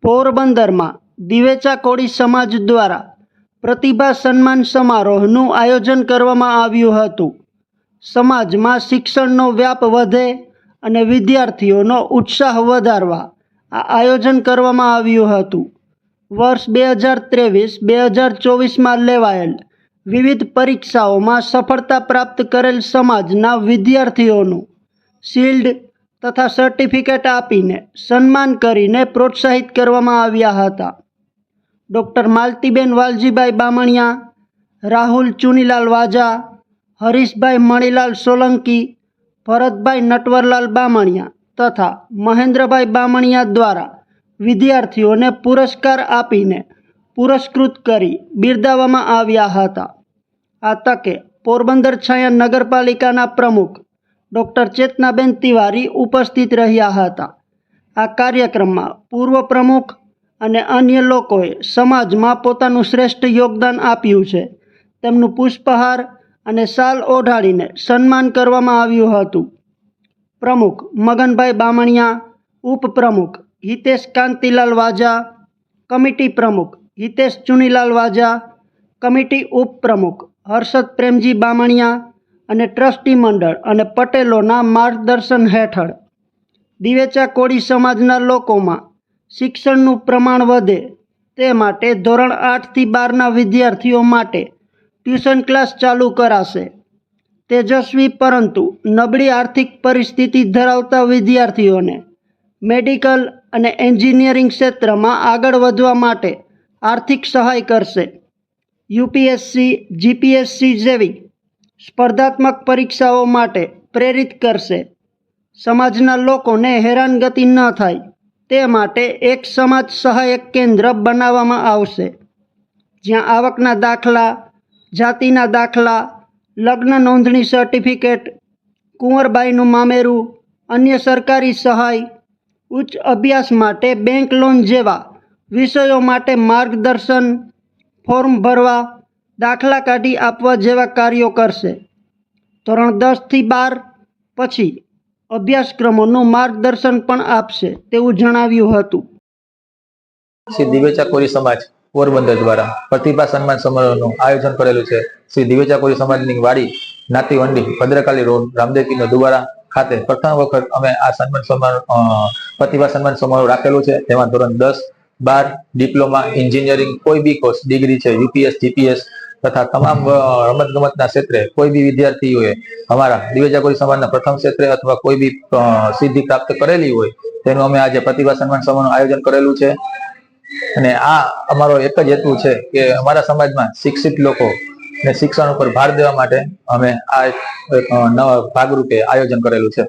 પોરબંદરમાં દિવેચા કોળી સમાજ દ્વારા પ્રતિભા સન્માન સમારોહનું આયોજન કરવામાં આવ્યું હતું. સમાજમાં શિક્ષણનો વ્યાપ વધે અને વિદ્યાર્થીઓનો ઉત્સાહ વધારવા આ આયોજન કરવામાં આવ્યું હતું. વર્ષ 2023-2024માં લેવાયેલ વિવિધ પરીક્ષાઓમાં સફળતા પ્રાપ્ત કરેલ સમાજના વિદ્યાર્થીઓનું શિલ્ડ તથા સર્ટિફિકેટ આપીને સન્માન કરીને પ્રોત્સાહિત કરવામાં આવ્યા હતા. ડૉક્ટર માલતીબેન વાલજીભાઈ બામણિયા, રાહુલ ચુનીલાલ વાજા, હરીશભાઈ મણીલાલ સોલંકી, ભરતભાઈ નટવરલાલ બામણિયા તથા મહેન્દ્રભાઈ બામણિયા દ્વારા વિદ્યાર્થીઓને પુરસ્કાર આપીને પુરસ્કૃત કરી બિરદાવવામાં આવ્યા હતા. આ તકે પોરબંદર છાયા નગરપાલિકાના પ્રમુખ ડૉક્ટર ચેતનાબેન તિવારી ઉપસ્થિત રહ્યા હતા. આ કાર્યક્રમમાં પૂર્વ પ્રમુખ અને અન્ય લોકોએ સમાજમાં પોતાનું શ્રેષ્ઠ યોગદાન આપ્યું છે તેમનું પુષ્પહાર અને શાલ ઓઢાડીને સન્માન કરવામાં આવ્યું હતું. પ્રમુખ મગનભાઈ બામણિયા, ઉપપ્રમુખ હિતેશ કાંતિલાલ વાજા, કમિટી પ્રમુખ હિતેશ ચુનીલાલ વાજા, કમિટી ઉપપ્રમુખ હર્ષદ પ્રેમજી બામણિયા અને ટ્રસ્ટી મંડળ અને પટેલોના માર્ગદર્શન હેઠળ દિવેચા કોળી સમાજના લોકોમાં શિક્ષણનું પ્રમાણ વધે તે માટે ધોરણ 8 થી 12ના વિદ્યાર્થીઓ માટે ટ્યુશન ક્લાસ ચાલુ કરાશે. તેજસ્વી પરંતુ નબળી આર્થિક પરિસ્થિતિ ધરાવતા વિદ્યાર્થીઓને મેડિકલ અને એન્જિનિયરિંગ ક્ષેત્રમાં આગળ વધવા માટે આર્થિક સહાય કરશે. યુપીએસસી, જીપીએસસી જેવી સ્પર્ધાત્મક પરીક્ષાઓ માટે પ્રેરિત કરશે. સમાજના લોકોને હેરાનગતિ ન થાય તે માટે એક સમાજ સહાયક કેન્દ્ર બનાવવામાં આવશે, જ્યાં આવકના દાખલા, જાતિના દાખલા, લગ્ન નોંધણી સર્ટિફિકેટ, કુંવરબાઈનું મામેરું, અન્ય સરકારી સહાય, ઉચ્ચ અભ્યાસ માટે બેંક લોન જેવા વિષયો માટે માર્ગદર્શન, ફોર્મ ભરવા, દાખલા કાઢી આપવા જેવા કાર્યો કરશે. ધોરણ 10 થી 12 પછી અભ્યાસક્રમોનું માર્ગદર્શન પણ આપશે તેવું જણાવ્યું હતું. શ્રી દિવેચા કોળી સમાજ પોરબંદર દ્વારા પ્રતિભા સન્માન સમારોહનું આયોજન કરેલું છે. શ્રી દિવેચા કોળી સમાજની વાડી નાતીવંડી ભદ્રકાલી રોડ રામદેવપીર દ્વારા ખાતે પ્રથમ વખત અમે આ પ્રતિભા સન્માન સમારોહ રાખેલો છે. તેમાં ધોરણ 10, 12, ડિપ્લોમા, એન્જિનિયરિંગ, કોઈ બી કોર્સ, ડિગ્રી છે, યુપીએસ, જીપીએસ તથા તમામ રમત ગમતના ક્ષેત્રે કોઈ બી વિદ્યાર્થીઓએ અમારા દિવેચા કોળી સમાજના પ્રથમ ક્ષેત્રે અથવા કોઈ બી સિદ્ધિ પ્રાપ્ત કરેલી હોય તેનું અમે આજે પ્રતિભા સન્માન સમારોહનું આયોજન કરેલું છે. અને આ અમારો એક જ હેતુ છે કે અમારા સમાજમાં શિક્ષિત લોકો ને શિક્ષણ ઉપર ભાર દેવા માટે અમે આ એક નવા ભાગરૂપે આયોજન કરેલું છે.